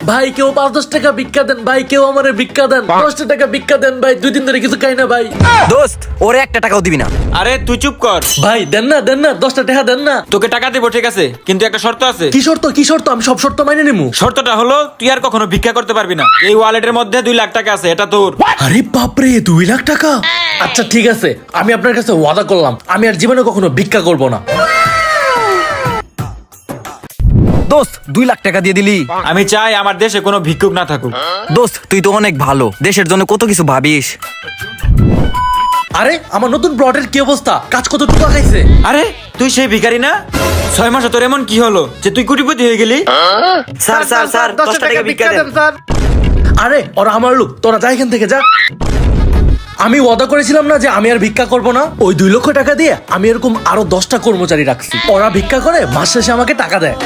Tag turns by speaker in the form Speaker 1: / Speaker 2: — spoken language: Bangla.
Speaker 1: ভাই কেউ 5-10 টাকা ভিক্ষা দেন ভাই, কেউ আমারে ভিক্ষা দেন, 10 টাকা ভিক্ষা দেন ভাই, 2 দিন ধরে কিছু খাই না ভাই।
Speaker 2: দোস্ত ওরে 1 টাকাও দিবি না।
Speaker 3: আরে তুই চুপ কর।
Speaker 1: ভাই দেন না 10 টাকা দেন না।
Speaker 3: তোকে টাকা দেবো ঠিক আছে, কিন্তু একটা শর্ত আছে।
Speaker 1: কি শর্ত? কি শর্ত? আমি সব শর্ত মাইনে নিমু।
Speaker 3: শর্তটা হলো তুই আর কখনো ভিক্ষা করতে পারবি না। এই ওয়ালেটের মধ্যে 2 লাখ টাকা আছে, এটা তোর।
Speaker 1: আরে বাপরে, 2 লাখ টাকা! আচ্ছা ঠিক আছে, আমি আপনার কাছে ওয়াদা করলাম আমি আর জীবনে কখনো ভিক্ষা করব না।
Speaker 2: দোস্ত 2 লাখ টাকা দিয়ে দিলি।
Speaker 3: আমি চাই আমার দেশে কোনো ভিক্ষুক না থাকুক।
Speaker 2: দোস্ত তুই তো অনেক ভালো, দেশের জন্য কত কিছু ভাবিস।
Speaker 1: আরে আমার নতুন প্লটের কি অবস্থা? কাজ কত টাকা খাইছে?
Speaker 3: আরে তুই সেই ভিখারি না? 6 মাসে তোর এমন কি হলো যে তুই কোটিপতি হয়ে গেলি?
Speaker 2: স্যার স্যার স্যার 10 টাকা ভিক্ষা দেন।
Speaker 1: স্যার। আরে ওরা আমার লোক, তোরা যা এখান থেকে যা। আমি ওয়াদা করেছিলাম না যে আমি আর ভিক্ষা করব না? ওই 2 লক্ষ টাকা দিয়ে আমি এরকম আরো 10টা কর্মচারী রাখছি, ওরা ভিক্ষা করে মাস শেষে আমাকে টাকা দেয়।